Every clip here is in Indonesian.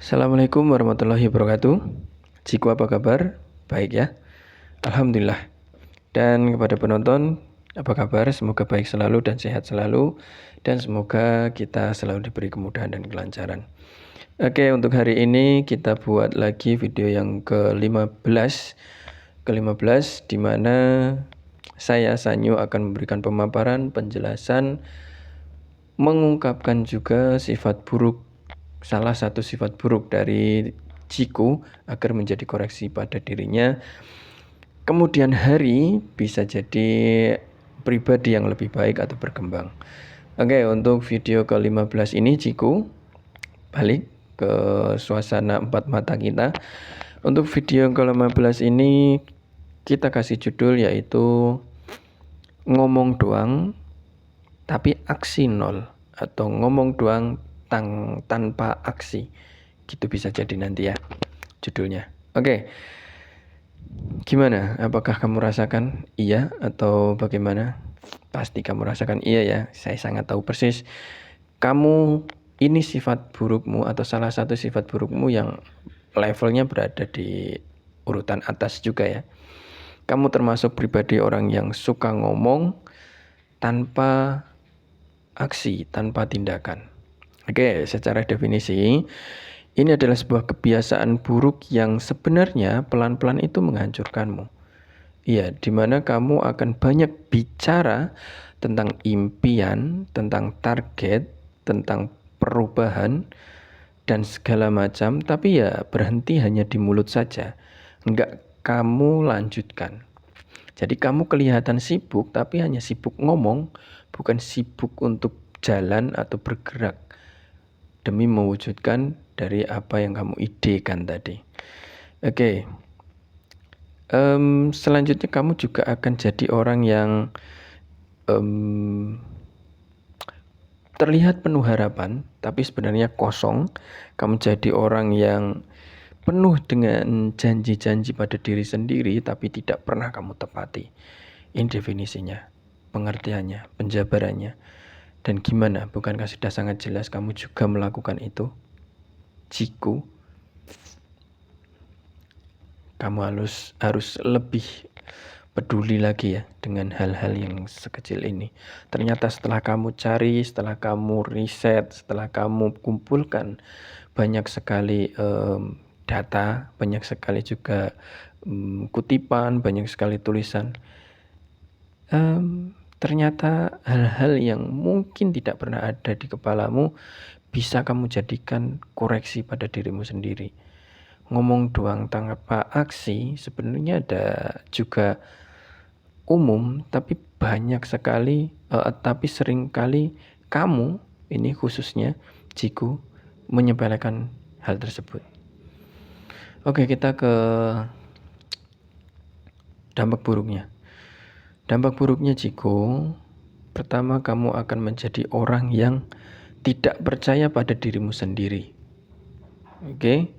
Assalamualaikum warahmatullahi wabarakatuh. Ciku apa kabar? Baik ya. Alhamdulillah. Dan kepada penonton, apa kabar? Semoga baik selalu dan sehat selalu. Dan semoga kita selalu diberi kemudahan dan kelancaran. Oke, untuk hari ini kita buat lagi video yang ke-15. Ke-15 di mana saya Sanyu akan memberikan pemaparan, penjelasan, mengungkapkan juga sifat buruk, salah satu sifat buruk dari Ciku agar menjadi koreksi pada dirinya. Kemudian hari bisa jadi pribadi yang lebih baik atau berkembang. Oke, untuk video ke-15 ini Ciku balik ke suasana empat mata kita. Untuk video ke-15 ini kita kasih judul yaitu ngomong doang tapi aksi nol, atau ngomong doang tanpa aksi. Gitu bisa jadi nanti ya judulnya. Oke. Gimana? Apakah kamu rasakan iya atau bagaimana? Pasti kamu rasakan iya ya. Saya sangat tahu persis kamu ini sifat burukmu atau salah satu sifat burukmu yang levelnya berada di urutan atas juga ya. Kamu termasuk pribadi orang yang suka ngomong tanpa aksi, tanpa tindakan. Oke, secara definisi, ini adalah sebuah kebiasaan buruk yang sebenarnya pelan-pelan itu menghancurkanmu. Iya, dimana kamu akan banyak bicara tentang impian, tentang target, tentang perubahan, dan segala macam, tapi ya berhenti hanya di mulut saja. Enggak kamu lanjutkan. Jadi kamu kelihatan sibuk, tapi hanya sibuk ngomong, bukan sibuk untuk jalan atau bergerak demi mewujudkan dari apa yang kamu idekan tadi. Oke. Selanjutnya kamu juga akan jadi orang yang terlihat penuh harapan, tapi sebenarnya kosong. Kamu jadi orang yang penuh dengan janji-janji pada diri sendiri, tapi tidak pernah kamu tepati. Ini definisinya, pengertiannya, penjabarannya. Dan gimana? Bukankah sudah sangat jelas kamu juga melakukan itu? Ciku, kamu harus lebih peduli lagi ya dengan hal-hal yang sekecil ini. Ternyata setelah kamu cari, setelah kamu riset, setelah kamu kumpulkan banyak sekali data, banyak sekali juga kutipan, banyak sekali tulisan, ternyata hal-hal yang mungkin tidak pernah ada di kepalamu bisa kamu jadikan koreksi pada dirimu sendiri. Ngomong doang tanpa aksi sebenarnya ada juga umum, tapi banyak sekali, tapi sering kali kamu, ini khususnya Ciku, menyepelekan hal tersebut. Oke, kita ke dampak buruknya. Dampak buruknya Ciku, pertama kamu akan menjadi orang yang tidak percaya pada dirimu sendiri. Oke,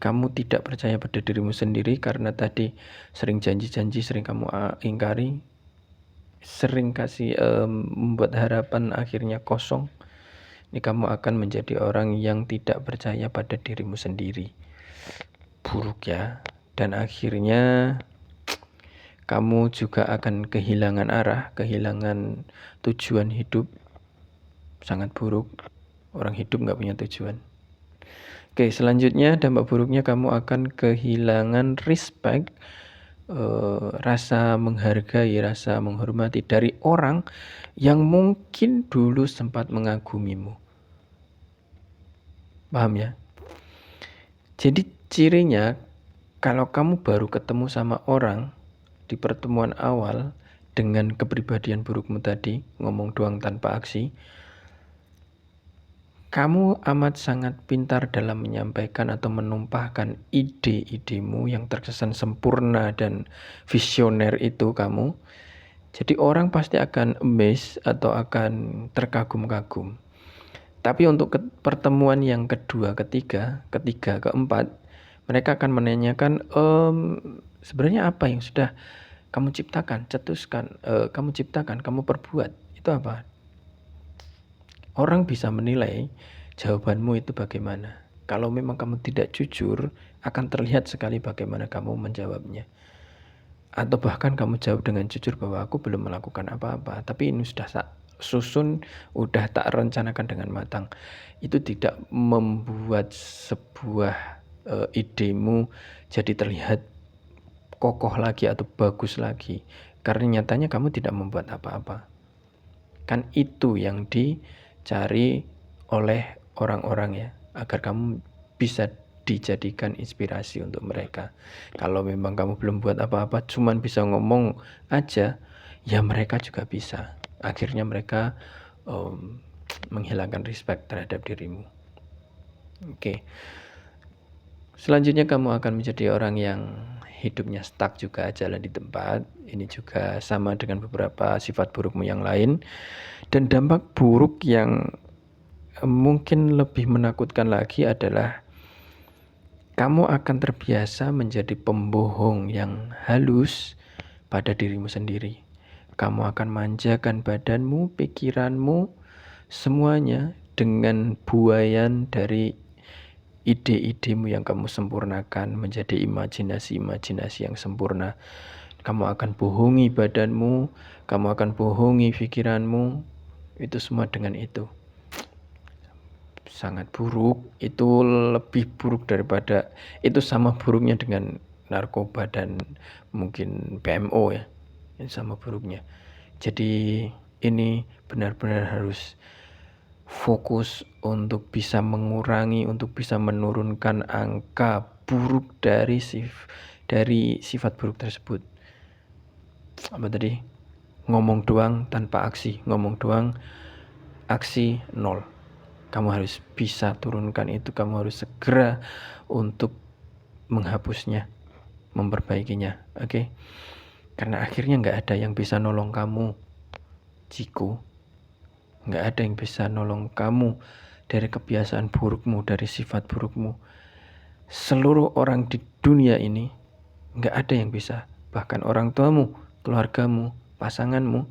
kamu tidak percaya pada dirimu sendiri karena tadi sering janji-janji, sering kamu ingkari, sering kasih membuat harapan akhirnya kosong. Ini kamu akan menjadi orang yang tidak percaya pada dirimu sendiri. Buruk ya. Dan akhirnya kamu juga akan kehilangan arah, kehilangan tujuan hidup. Sangat buruk. Orang hidup gak punya tujuan. Oke, selanjutnya dampak buruknya kamu akan kehilangan respect, rasa menghargai, rasa menghormati dari orang yang mungkin dulu sempat mengagumimu. Paham ya? Jadi cirinya kalau kamu baru ketemu sama orang di pertemuan awal dengan kepribadian burukmu tadi, ngomong doang tanpa aksi, kamu amat sangat pintar dalam menyampaikan atau menumpahkan ide-idemu yang terkesan sempurna dan visioner itu kamu. Jadi orang pasti akan amazed atau akan terkagum-kagum. Tapi untuk pertemuan yang kedua, ketiga, keempat, mereka akan menanyakan, sebenarnya apa yang sudah kamu ciptakan, kamu perbuat, itu apa? Orang bisa menilai jawabanmu itu bagaimana. Kalau memang kamu tidak jujur, akan terlihat sekali bagaimana kamu menjawabnya. Atau bahkan kamu jawab dengan jujur bahwa aku belum melakukan apa-apa, tapi ini sudah tak susun, udah tak rencanakan dengan matang. Itu tidak membuat sebuah idemu jadi terlihat kokoh lagi atau bagus lagi. Karena nyatanya kamu tidak membuat apa-apa. Kan itu yang dicari oleh orang-orang ya, agar kamu bisa dijadikan inspirasi untuk mereka. Kalau memang kamu belum buat apa-apa, cuman bisa ngomong aja, ya mereka juga bisa. Akhirnya mereka menghilangkan respect terhadap dirimu. Oke. Selanjutnya kamu akan menjadi orang yang hidupnya stuck juga, jalan di tempat. Ini juga sama dengan beberapa sifat burukmu yang lain. Dan dampak buruk yang mungkin lebih menakutkan lagi adalah kamu akan terbiasa menjadi pembohong yang halus pada dirimu sendiri. Kamu akan manjakan badanmu, pikiranmu, semuanya dengan buayan dari ide-idemu yang kamu sempurnakan menjadi imajinasi-imajinasi yang sempurna. Kamu akan bohongi badanmu, kamu akan bohongi pikiranmu, itu semua dengan itu. Sangat buruk, itu lebih buruk daripada, itu sama buruknya dengan narkoba dan mungkin PMO ya. Ini sama buruknya. Jadi ini benar-benar harus fokus untuk bisa mengurangi, untuk bisa menurunkan angka buruk dari sifat buruk tersebut. Apa tadi? Ngomong doang tanpa aksi, ngomong doang, aksi nol. Kamu harus bisa turunkan itu, kamu harus segera untuk menghapusnya, memperbaikinya, oke? Karena akhirnya nggak ada yang bisa nolong kamu, Ciku. Nggak ada yang bisa nolong kamu dari kebiasaan burukmu, dari sifat burukmu. Seluruh orang di dunia ini nggak ada yang bisa. Bahkan orang tuamu, keluargamu, pasanganmu,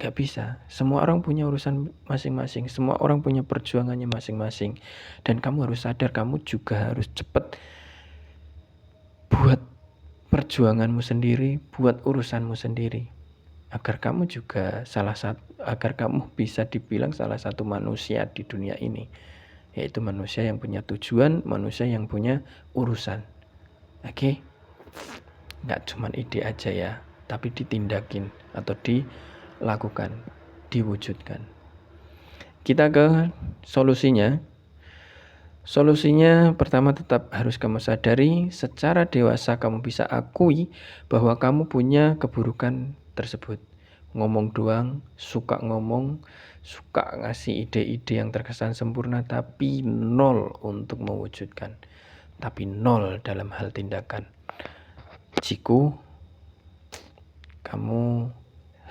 nggak bisa. Semua orang punya urusan masing-masing. Semua orang punya perjuangannya masing-masing. Dan kamu harus sadar, kamu juga harus cepat buat perjuanganmu sendiri, buat urusanmu sendiri. Agar kamu juga agar kamu bisa dibilang salah satu manusia di dunia ini. Yaitu manusia yang punya tujuan, manusia yang punya urusan. Oke? Nggak cuma ide aja ya, tapi ditindakin atau dilakukan, diwujudkan. Kita ke solusinya. Solusinya pertama, tetap harus kamu sadari secara dewasa kamu bisa akui bahwa kamu punya keburukan tersebut. Ngomong doang, suka ngomong, suka ngasih ide-ide yang terkesan sempurna tapi nol untuk mewujudkan. Tapi nol dalam hal tindakan. Ciku, kamu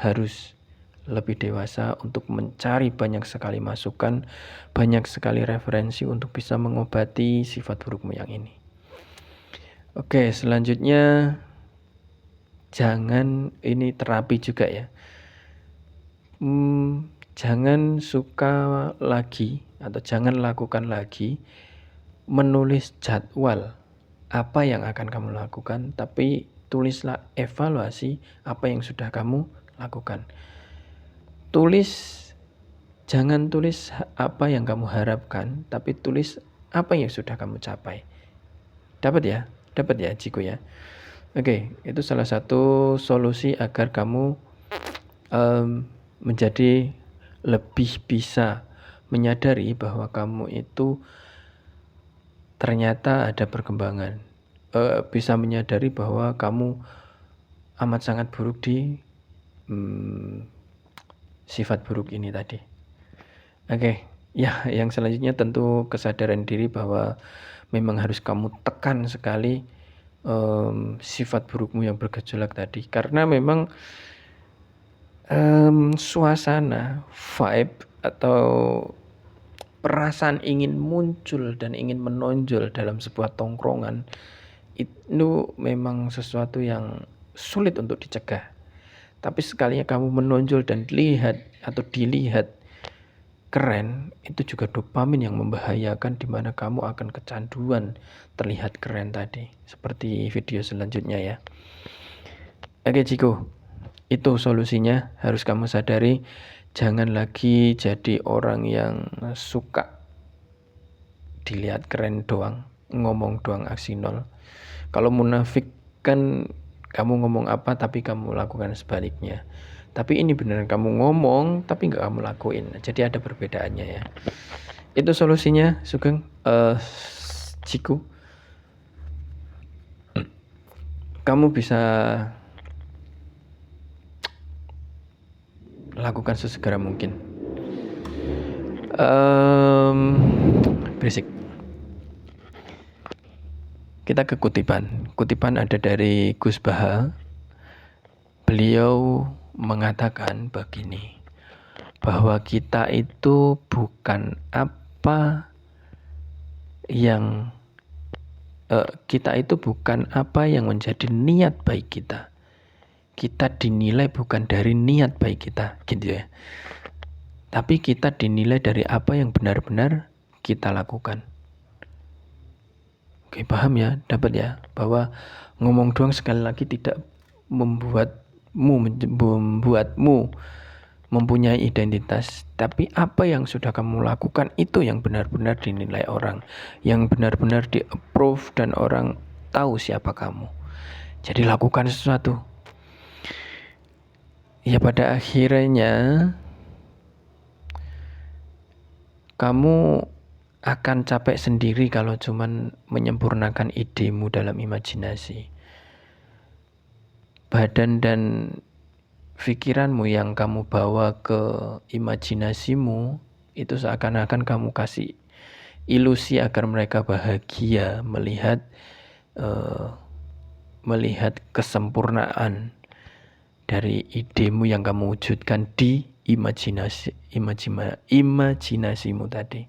harus lebih dewasa untuk mencari banyak sekali masukan, banyak sekali referensi untuk bisa mengobati sifat burukmu yang ini. Oke, selanjutnya jangan, ini terapi juga ya. Jangan suka lagi atau jangan lakukan lagi menulis jadwal apa yang akan kamu lakukan, tapi tulislah evaluasi apa yang sudah kamu lakukan. Jangan tulis apa yang kamu harapkan, tapi tulis apa yang sudah kamu capai. Dapat ya Ciku ya. Oke, itu salah satu solusi agar kamu menjadi lebih bisa menyadari bahwa kamu itu ternyata ada perkembangan. Bisa menyadari bahwa kamu amat sangat buruk di sifat buruk ini tadi. Oke, ya yang selanjutnya tentu kesadaran diri bahwa memang harus kamu tekan sekali sifat burukmu yang bergejolak tadi. Karena memang suasana, vibe atau perasaan ingin muncul dan ingin menonjol dalam sebuah tongkrongan itu memang sesuatu yang sulit untuk dicegah. Tapi sekalinya kamu menonjol dan dilihat, keren, itu juga dopamin yang membahayakan, di mana kamu akan kecanduan terlihat keren tadi. Seperti video selanjutnya ya. Oke Ciko, itu solusinya harus kamu sadari. Jangan lagi jadi orang yang suka dilihat keren doang, ngomong doang, aksi nol. Kalau munafik kan kamu ngomong apa tapi kamu lakukan sebaliknya. Tapi ini beneran kamu ngomong tapi nggak kamu lakuin. Jadi ada perbedaannya ya. Itu solusinya, Sugeng. Ciku, kamu bisa lakukan sesegera mungkin. Berisik. Kita ke kutipan. Kutipan ada dari Gus Baha. Beliau mengatakan begini, bahwa kita itu bukan apa yang menjadi niat baik kita. Kita dinilai bukan dari niat baik kita, gitu ya. Tapi kita dinilai dari apa yang benar-benar kita lakukan. Oke, paham ya? Dapat ya? Bahwa ngomong doang sekali lagi tidak membuatmu mempunyai identitas, tapi apa yang sudah kamu lakukan itu yang benar-benar dinilai orang, yang benar-benar di-approve dan orang tahu siapa kamu. Jadi lakukan sesuatu. Ya pada akhirnya kamu akan capek sendiri kalau cuman menyempurnakan idemu dalam imajinasi. Badan dan pikiranmu yang kamu bawa ke imajinasimu itu seakan-akan kamu kasih ilusi agar mereka bahagia melihat kesempurnaan dari idemu yang kamu wujudkan di imajinasimu tadi.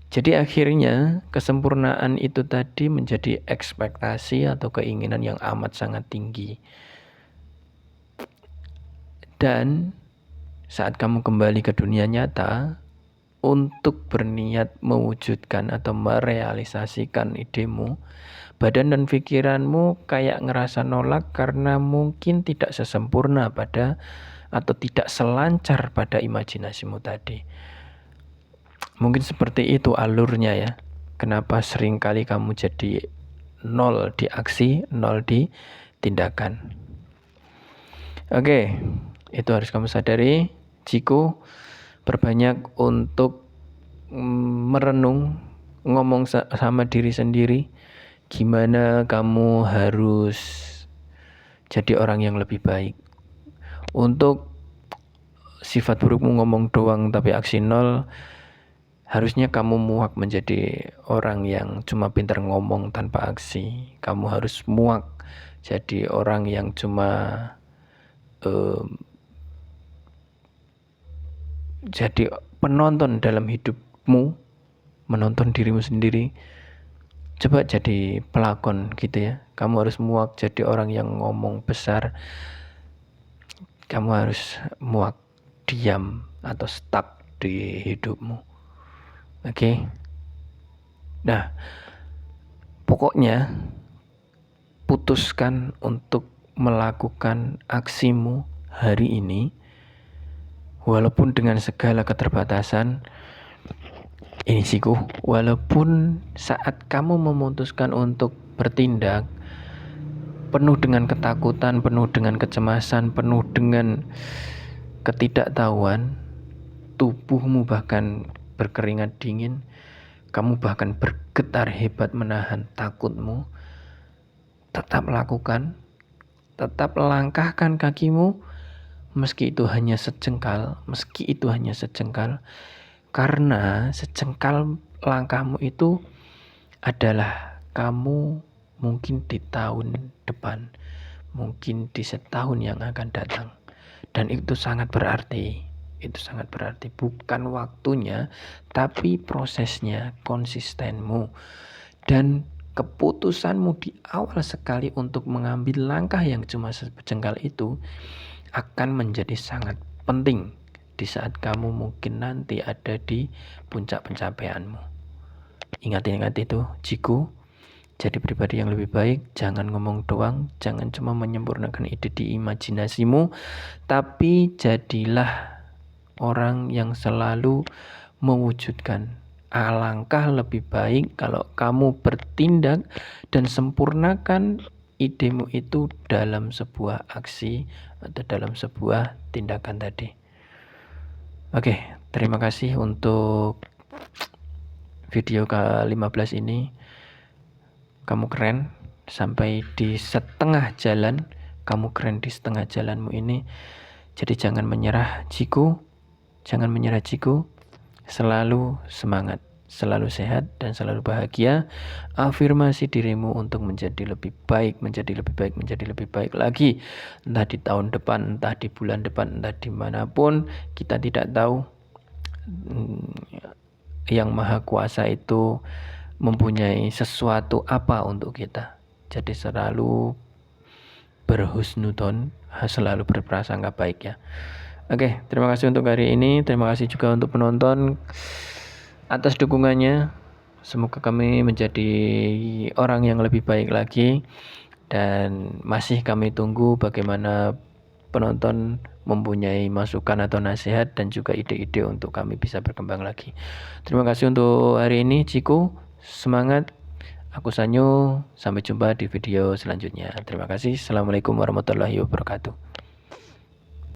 Jadi akhirnya kesempurnaan itu tadi menjadi ekspektasi atau keinginan yang amat sangat tinggi. Dan saat kamu kembali ke dunia nyata untuk berniat mewujudkan atau merealisasikan idemu, badan dan pikiranmu kayak ngerasa nolak karena mungkin tidak sesempurna atau tidak selancar pada imajinasimu tadi. Mungkin seperti itu alurnya ya. Kenapa seringkali kamu jadi nol di aksi, nol di tindakan. Oke, itu harus kamu sadari. Ciku, berbanyak untuk merenung, ngomong sama diri sendiri. Gimana kamu harus jadi orang yang lebih baik. Untuk sifat burukmu ngomong doang tapi aksi nol, harusnya kamu muak menjadi orang yang cuma pintar ngomong tanpa aksi. Kamu harus muak jadi orang yang cuma jadi penonton dalam hidupmu, menonton dirimu sendiri. Coba jadi pelakon gitu ya. Kamu harus muak jadi orang yang ngomong besar. Kamu harus muak diam atau stuck di hidupmu. Oke. Nah, pokoknya putuskan untuk melakukan aksimu hari ini, walaupun dengan segala keterbatasan. Ini siku, walaupun saat kamu memutuskan untuk bertindak penuh dengan ketakutan, penuh dengan kecemasan, penuh dengan ketidaktahuan, tubuhmu bahkan berkeringat dingin, kamu bahkan bergetar hebat menahan takutmu, tetap lakukan, tetap langkahkan kakimu, meski itu hanya sejengkal, karena sejengkal langkahmu itu adalah kamu mungkin di tahun depan, mungkin di setahun yang akan datang. Dan itu sangat berarti. Bukan waktunya, tapi prosesnya, konsistenmu, dan keputusanmu di awal sekali untuk mengambil langkah yang cuma sejengkal itu akan menjadi sangat penting di saat kamu mungkin nanti ada di puncak pencapaianmu. Ingat itu, Jiku. Jadi pribadi yang lebih baik, jangan ngomong doang, jangan cuma menyempurnakan ide di imajinasimu, tapi jadilah orang yang selalu mewujudkan. Alangkah lebih baik kalau kamu bertindak dan sempurnakan idemu itu dalam sebuah aksi atau dalam sebuah tindakan tadi. Oke, terima kasih untuk video ke-15 ini. Kamu keren sampai di setengah jalan, kamu keren di setengah jalanmu ini. Jadi jangan menyerah, Jiku. Jangan menyerah, Jiku. Selalu semangat, selalu sehat, dan selalu bahagia. Afirmasi dirimu untuk menjadi lebih baik, menjadi lebih baik, menjadi lebih baik lagi. Entah di tahun depan, entah di bulan depan, entah dimanapun, kita tidak tahu. Yang Maha Kuasa itu mempunyai sesuatu apa untuk kita. Jadi selalu berhusnudon, selalu berprasangka baik ya. Oke, terima kasih untuk hari ini. Terima kasih juga untuk penonton atas dukungannya. Semoga kami menjadi orang yang lebih baik lagi. Dan masih kami tunggu bagaimana penonton mempunyai masukan atau nasihat dan juga ide-ide untuk kami bisa berkembang lagi. Terima kasih untuk hari ini, Ciku. Semangat. Aku Sanyo. Sampai jumpa di video selanjutnya. Terima kasih. Assalamualaikum warahmatullahi wabarakatuh.